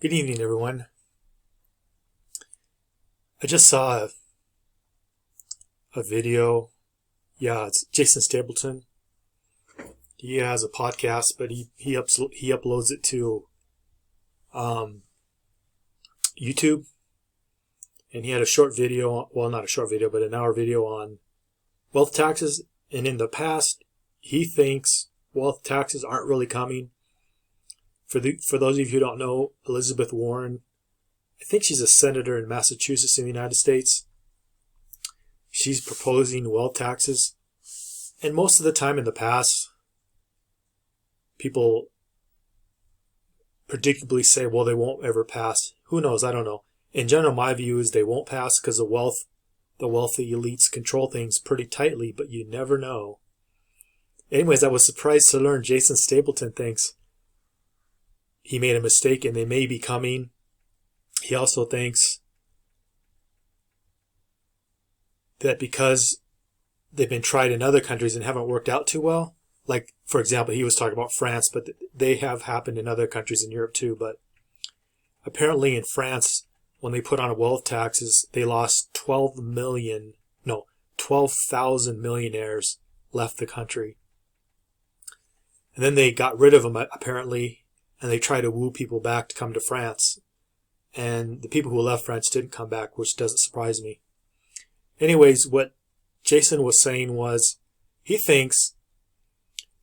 Good evening, everyone. I just saw a video. Yeah, it's Jason Stapleton. He has a podcast, but he uploads it to YouTube. And he had a short video, well, not a short video, but an hour video on wealth taxes. And in the past, he thinks wealth taxes aren't really coming. For those of you who don't know, Elizabeth Warren, I think she's a senator in Massachusetts in the United States. She's proposing wealth taxes. And most of the time in the past, people predictably say, well, they won't ever pass. Who knows? I don't know. In general, my view is they won't pass because the wealthy elites control things pretty tightly, but you never know. Anyways, I was surprised to learn Jason Stapleton thinks he made a mistake and they may be coming. He also thinks that because they've been tried in other countries and haven't worked out too well, like, for example, he was talking about France, but they have happened in other countries in Europe too. But apparently in France, when they put on wealth taxes, they lost 12,000 millionaires left the country. And then they got rid of them, apparently, and they tried to woo people back to come to France. And the people who left France didn't come back, which doesn't surprise me. Anyways, what Jason was saying was he thinks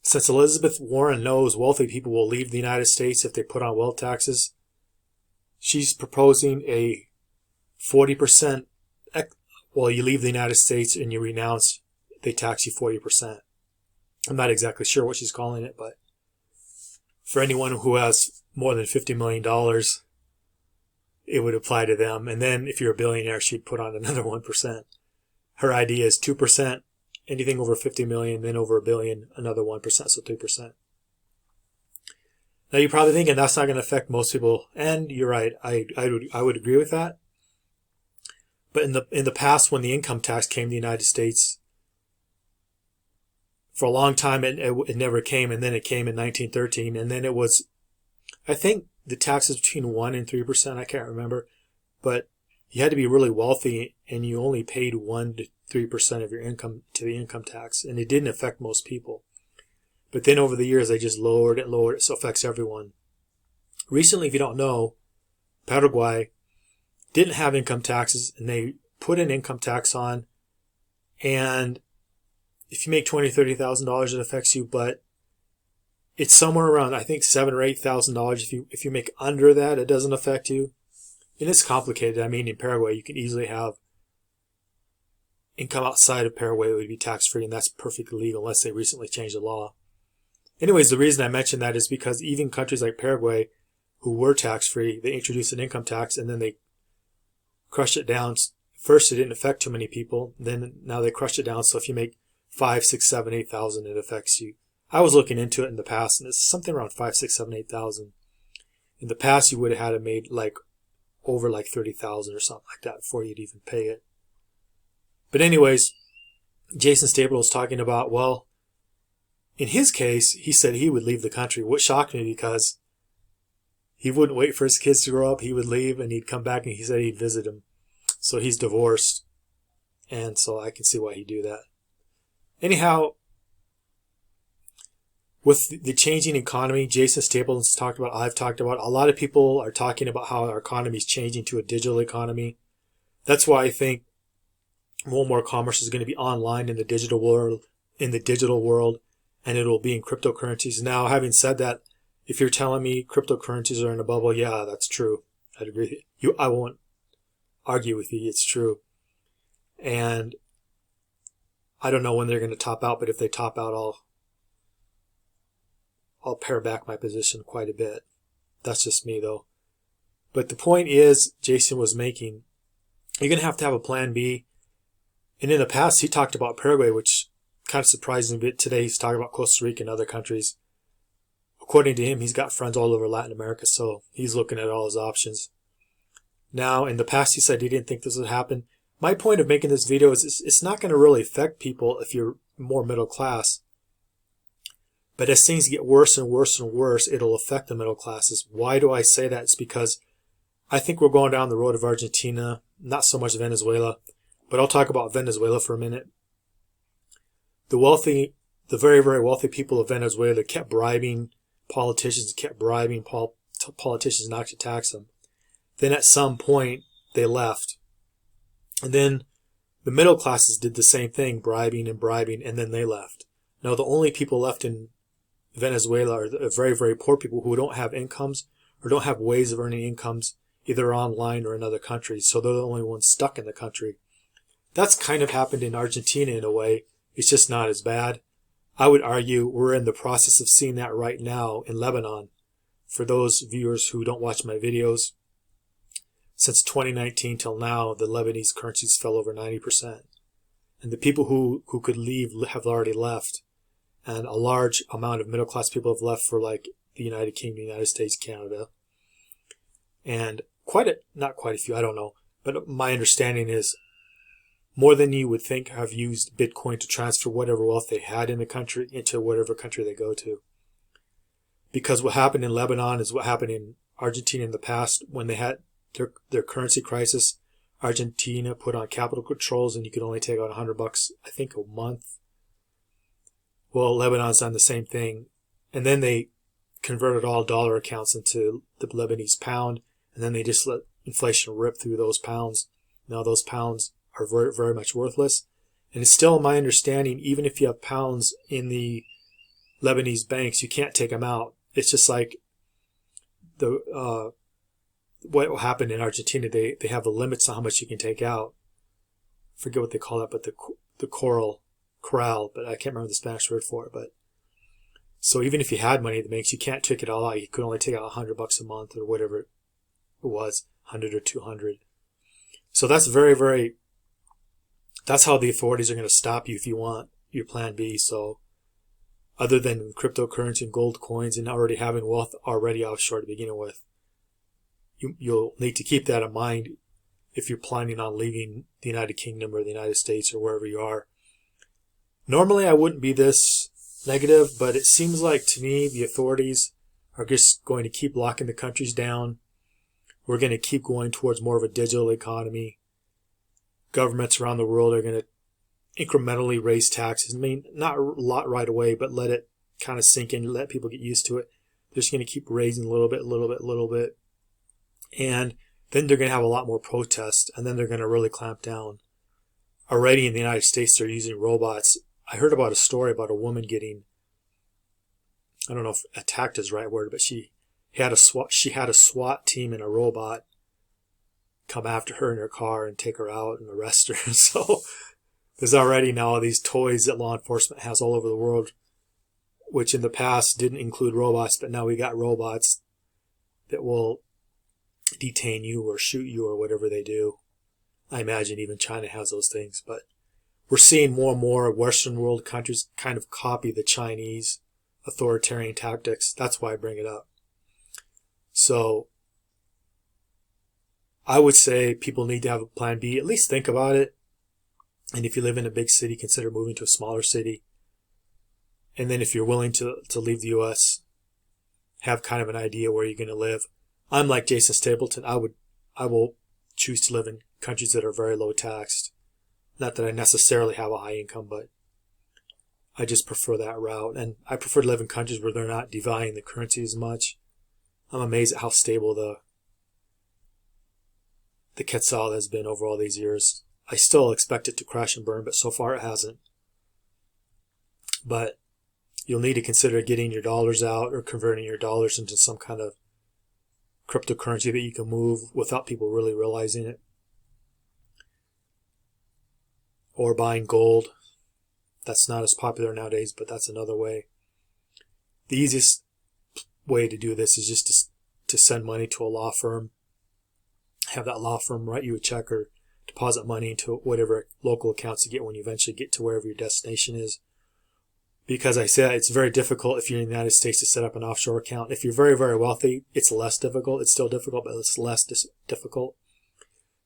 since Elizabeth Warren knows wealthy people will leave the United States if they put on wealth taxes, she's proposing a 40%, well, you leave the United States and you renounce, they tax you 40%. I'm not exactly sure what she's calling it, but for anyone who has more than $50 million, it would apply to them. And then if you're a billionaire, she'd put on another 1%. Her idea is 2%, anything over 50 million, then over $1 billion, another 1%, so 3%. Now you're probably thinking that's not going to affect most people, and you're right. I would agree with that. But in the past, when the income tax came to the United States, for a long time it never came, and then it came in 1913, and then it was, I think the tax is between 1% and 3%, I can't remember, but you had to be really wealthy and you only paid 1% to 3% of your income to the income tax, and it didn't affect most people. But then over the years they just lowered it, so it affects everyone. Recently, if you don't know, Paraguay didn't have income taxes, and they put an income tax on, and if you make $20,000 or $30,000, it affects you, but it's somewhere around, I think, $7,000 or $8,000. If you make under that, it doesn't affect you. And it's complicated. I mean, in Paraguay, you can easily have income outside of Paraguay that would be tax-free, and that's perfectly legal unless they recently changed the law. Anyways, the reason I mentioned that is because even countries like Paraguay, who were tax-free, they introduced an income tax, and then they crushed it down. First, it didn't affect too many people. Then now they crushed it down, so if you make 5, 6, 7, 8,000, it affects you. I was looking into it in the past, and it's something around 5, 6, 7, 8,000. In the past, you would have had it made over 30,000 or something like that before you'd even pay it. But anyways, Jason Stapleton was talking about, well, in his case, he said he would leave the country. What shocked me, because he wouldn't wait for his kids to grow up. He would leave and he'd come back, and he said he'd visit them. So he's divorced, and so I can see why he'd do that. Anyhow, with the changing economy, Jason Stapleton's talked about, I've talked about, a lot of people are talking about how our economy is changing to a digital economy. That's why I think more and more commerce is going to be online in the digital world, and it'll be in cryptocurrencies. Now, having said that, if you're telling me cryptocurrencies are in a bubble, yeah, that's true. I'd agree with you. I won't argue with you. It's true. And I don't know when they're going to top out, but if they top out, I'll pare back my position quite a bit. That's just me, though. But the point is, Jason was making, you're going to have a plan B. And in the past, he talked about Paraguay, which kind of surprised me a bit. Today, he's talking about Costa Rica and other countries. According to him, he's got friends all over Latin America, so he's looking at all his options. Now, in the past, he said he didn't think this would happen. My point of making this video is it's not going to really affect people if you're more middle class. But as things get worse and worse and worse, it'll affect the middle classes. Why do I say that? It's because I think we're going down the road of Argentina, not so much Venezuela, but I'll talk about Venezuela for a minute. The very, very wealthy people of Venezuela kept bribing politicians, politicians not to tax them. Then at some point, they left. And then the middle classes did the same thing, bribing, and then they left. Now, the only people left in Venezuela are the very, very poor people who don't have incomes or don't have ways of earning incomes, either online or in other countries. So they're the only ones stuck in the country. That's kind of happened in Argentina in a way. It's just not as bad. I would argue we're in the process of seeing that right now in Lebanon. For those viewers who don't watch my videos, since 2019 till now, the Lebanese currencies fell over 90%. And the people who could leave have already left. And a large amount of middle-class people have left for like the United Kingdom, United States, Canada. And not quite a few, I don't know. But my understanding is more than you would think have used Bitcoin to transfer whatever wealth they had in the country into whatever country they go to. Because what happened in Lebanon is what happened in Argentina in the past when they had their currency crisis. Argentina put on capital controls and you could only take out $100, I think, a month. Well, Lebanon's done the same thing. And then they converted all dollar accounts into the Lebanese pound. And then they just let inflation rip through those pounds. Now those pounds are very, very much worthless. And it's still my understanding, even if you have pounds in the Lebanese banks, you can't take them out. It's just like what happened in Argentina. They have the limits on how much you can take out. I forget what they call that, but the corral, but I can't remember the Spanish word for it. But so even if you had money in the banks, you can't take it all out. You could only take out $100 a month or whatever it was, 100 or 200. So that's very, very. That's how the authorities are going to stop you if you want your plan B. So other than cryptocurrency and gold coins and already having wealth already offshore to begin with, you'll need to keep that in mind if you're planning on leaving the United Kingdom or the United States or wherever you are. Normally, I wouldn't be this negative, but it seems like to me the authorities are just going to keep locking the countries down. We're going to keep going towards more of a digital economy. Governments around the world are going to incrementally raise taxes. I mean, not a lot right away, but let it kind of sink in, let people get used to it. They're just going to keep raising a little bit. And then they're going to have a lot more protests, and then they're going to really clamp down. Already in the United States, they're using robots. I heard about a story about a woman getting, I don't know if attacked is the right word, but she had a SWAT team and a robot come after her in her car and take her out and arrest her. So there's already now these toys that law enforcement has all over the world, which in the past didn't include robots, but now we got robots that will detain you or shoot you or whatever they do. I imagine even China has those things, but we're seeing more and more Western world countries kind of copy the Chinese authoritarian tactics. That's why I bring it up. So I would say people need to have a plan B. At least think about it. And if you live in a big city, consider moving to a smaller city. And then if you're willing to leave the U.S., have kind of an idea where you're going to live. I'm like Jason Stapleton. I will choose to live in countries that are very low taxed. Not that I necessarily have a high income, but I just prefer that route. And I prefer to live in countries where they're not devaluing the currency as much. I'm amazed at how stable the Quetzal has been over all these years. I still expect it to crash and burn, but so far it hasn't. But you'll need to consider getting your dollars out or converting your dollars into some kind of cryptocurrency that you can move without people really realizing it. Or buying gold. That's not as popular nowadays, but that's another way. The easiest way to do this is just to send money to a law firm. Have that law firm write you a check or deposit money into whatever local accounts you get when you eventually get to wherever your destination is. Because I said it's very difficult if you're in the United States to set up an offshore account. If you're very, very wealthy, it's less difficult. It's still difficult, but it's less difficult.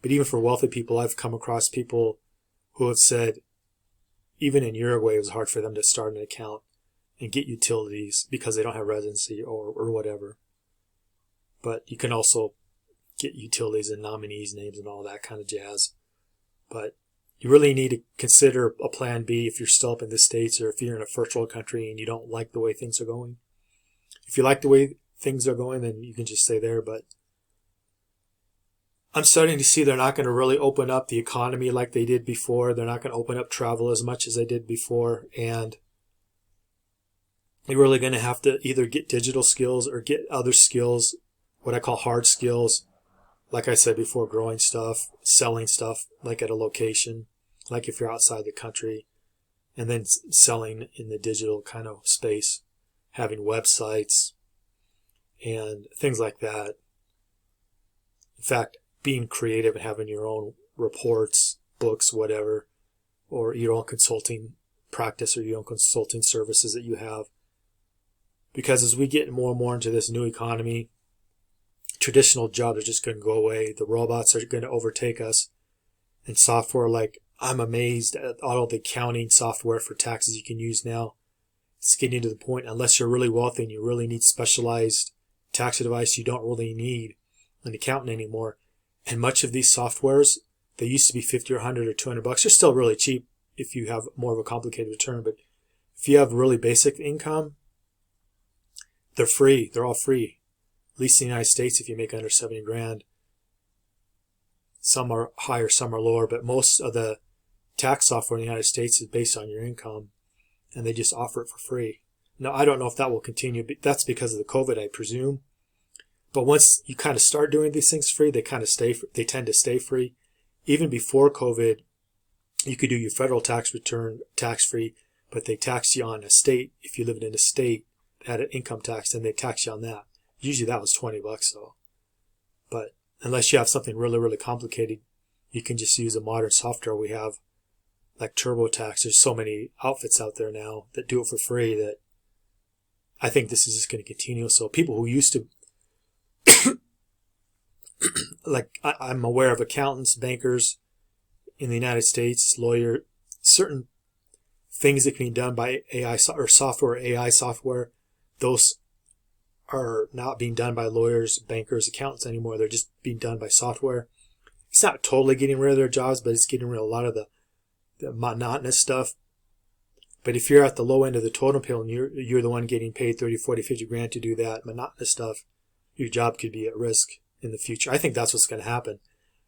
But even for wealthy people, I've come across people who have said, even in Uruguay, it was hard for them to start an account and get utilities because they don't have residency or whatever. But you can also get utilities and nominees names and all that kind of jazz. But you really need to consider a plan B if you're still up in the States, or if you're in a first world country and you don't like the way things are going. If you like the way things are going, then you can just stay there. But I'm starting to see they're not going to really open up the economy like they did before. They're not going to open up travel as much as they did before. And you're really going to have to either get digital skills or get other skills, what I call hard skills. Like I said before, growing stuff, selling stuff, like at a location, like if you're outside the country, and then selling in the digital kind of space, having websites and things like that. In fact, being creative and having your own reports, books, whatever, or your own consulting practice or your own consulting services that you have. Because as we get more and more into this new economy, traditional jobs are just going to go away. The robots are going to overtake us. And software, like, I'm amazed at all the accounting software for taxes you can use now. It's getting to the point, unless you're really wealthy and you really need specialized tax advice, you don't really need an accountant anymore. And much of these softwares, they used to be 50 or 100 or 200 bucks. They're still really cheap if you have more of a complicated return. But if you have really basic income, they're free. They're all free. At least in the United States, if you make under 70 grand. Some are higher, some are lower, but most of the tax software in the United States is based on your income, and they just offer it for free. Now, I don't know if that will continue, but that's because of the COVID, I presume. But once you kind of start doing these things free, they tend to stay free. Even before COVID, you could do your federal tax return tax-free, but they tax you on a state. If you lived in a state that had an income tax, then they tax you on that. Usually that was 20 bucks though. But unless you have something really, really complicated, you can just use the modern software we have, like TurboTax. There's so many outfits out there now that do it for free that I think this is just going to continue. So people who used to, like I'm aware of accountants, bankers in the United States, lawyers, certain things that can be done by AI or software, AI software, those are not being done by lawyers, bankers, accountants anymore. They're just being done by software. It's not totally getting rid of their jobs, but it's getting rid of a lot of the monotonous stuff. But if you're at the low end of the totem pole and you're the one getting paid 30, 40, 50 grand to do that monotonous stuff, your job could be at risk in the future. I think that's what's going to happen.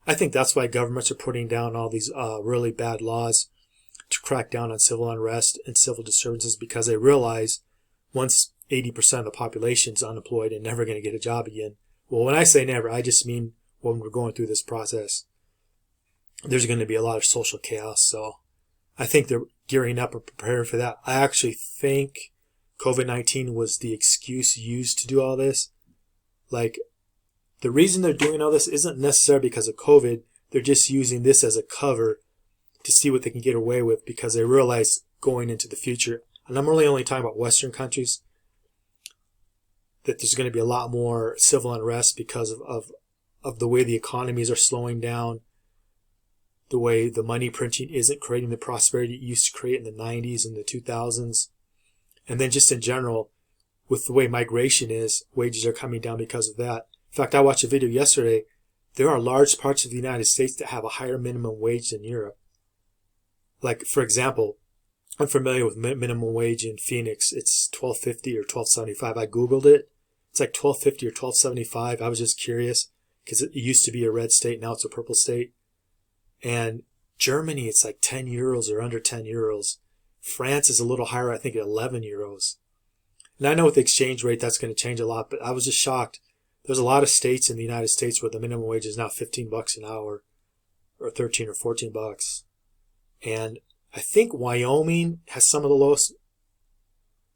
I think that's why governments are putting down all these really bad laws to crack down on civil unrest and civil disturbances, because they realize once 80% of the population is unemployed and never going to get a job again. Well, when I say never, I just mean when we're going through this process, there's going to be a lot of social chaos. So I think they're gearing up and preparing for that. I actually think COVID-19 was the excuse used to do all this. Like, the reason they're doing all this isn't necessarily because of COVID. They're just using this as a cover to see what they can get away with, because they realize going into the future, and I'm really only talking about Western countries, that there's going to be a lot more civil unrest because of the way the economies are slowing down, the way the money printing isn't creating the prosperity it used to create in the 90s and the 2000s. And then just in general, with the way migration is, wages are coming down because of that. In fact, I watched a video yesterday. There are large parts of the United States that have a higher minimum wage than Europe. Like, for example, I'm familiar with minimum wage in Phoenix. It's $12.50 or $12.75. I Googled it. It's like $12.50 or $12.75. I was just curious because it used to be a red state. Now it's a purple state. And Germany, it's like 10 euros or under 10 euros. France is a little higher, I think at 11 euros. And I know with the exchange rate, that's going to change a lot, but I was just shocked. There's a lot of states in the United States where the minimum wage is now 15 bucks an hour or 13 or 14 bucks. And I think Wyoming has some of the lowest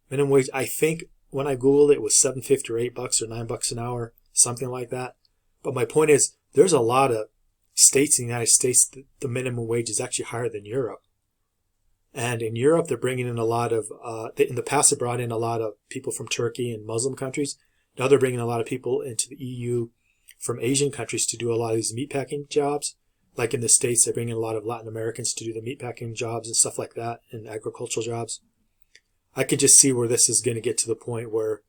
minimum wage. I think when I Googled it, it was $7.50 or $8 or $9 an hour, something like that. But my point is, there's a lot of states in the United States that the minimum wage is actually higher than Europe. And in Europe, they're bringing in a lot of, in the past, they brought in a lot of people from Turkey and Muslim countries. Now they're bringing a lot of people into the EU from Asian countries to do a lot of these meatpacking jobs. Like in the States, they bring in a lot of Latin Americans to do the meatpacking jobs and stuff like that, and agricultural jobs. I could just see where this is going to get to the point where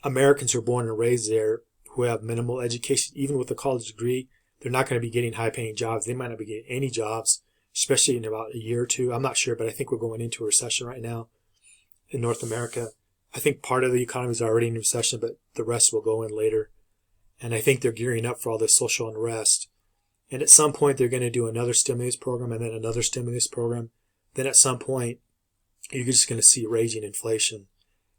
Americans who are born and raised there, who have minimal education, even with a college degree, they're not going to be getting high-paying jobs. They might not be getting any jobs, especially in about a year or two. I'm not sure, but I think we're going into a recession right now in North America. I think part of the economy is already in a recession, but the rest will go in later. And I think they're gearing up for all this social unrest. And at some point, they're going to do another stimulus program and then another stimulus program. Then at some point, you're just going to see raging inflation.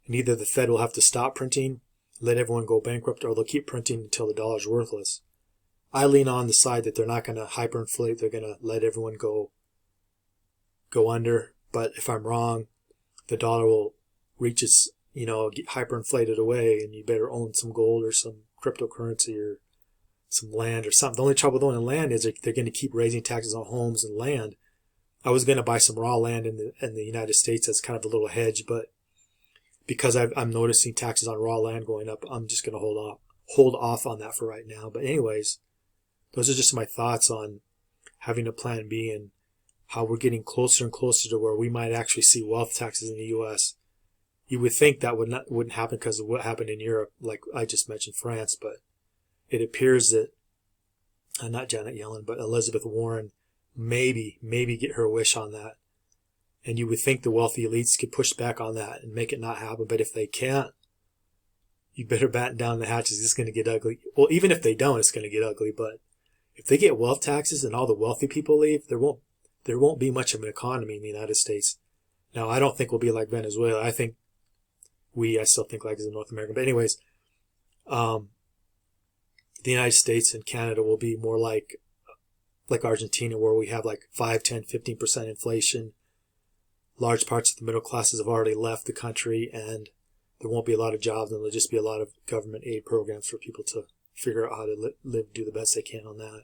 And either the Fed will have to stop printing, let everyone go bankrupt, or they'll keep printing until the dollar's worthless. I lean on the side that they're not going to hyperinflate. They're going to let everyone go under. But if I'm wrong, the dollar will reach its, get hyperinflated away, and you better own some gold or some cryptocurrency or some land or something. The only trouble with owning land is they're going to keep raising taxes on homes and land. I was going to buy some raw land in the United States as kind of a little hedge, but because I'm noticing taxes on raw land going up, I'm just going to hold off on that for right now. But anyways, those are just my thoughts on having a plan B and how we're getting closer and closer to where we might actually see wealth taxes in the U.S. You would think that wouldn't happen because of what happened in Europe, like I just mentioned France, but it appears that not Janet Yellen, but Elizabeth Warren maybe get her wish on that. And you would think the wealthy elites could push back on that and make it not happen. But if they can't, you better batten down the hatches. It's going to get ugly. Well, even if they don't, it's going to get ugly. But if they get wealth taxes and all the wealthy people leave, there won't be much of an economy in the United States. Now, I don't think we'll be like Venezuela. I still think like as in North America. But anyways, the United States and Canada will be more like Argentina, where we have like 5, 10, 15% inflation. Large parts of the middle classes have already left the country, and there won't be a lot of jobs, and there'll just be a lot of government aid programs for people to figure out how to live, do the best they can on that.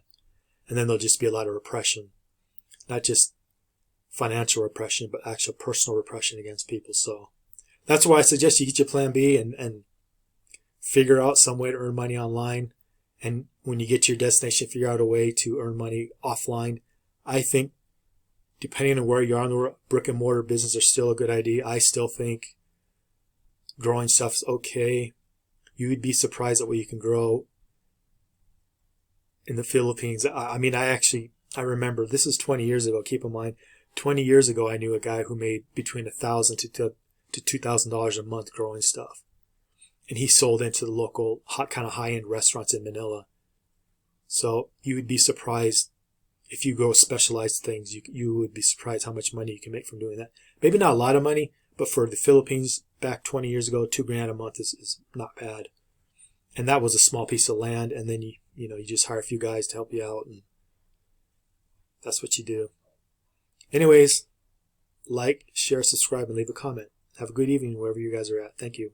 And then there'll just be a lot of repression, not just financial repression, but actual personal repression against people. So that's why I suggest you get your plan B and figure out some way to earn money online. And when you get to your destination, figure out a way to earn money offline. I think depending on where you are in the brick and mortar business is still a good idea. I still think growing stuff is okay. You would be surprised at what you can grow in the Philippines. I remember, this is 20 years ago. Keep in mind, 20 years ago, I knew a guy who made between $1,000 to $2,000 a month growing stuff. And he sold into the local kind of high-end restaurants in Manila. So you would be surprised if you grow specialized things. You would be surprised how much money you can make from doing that. Maybe not a lot of money, but for the Philippines back 20 years ago, $2,000 a month is not bad. And that was a small piece of land, and then you just hire a few guys to help you out, and that's what you do. Anyways, like, share, subscribe, and leave a comment. Have a good evening wherever you guys are at. Thank you.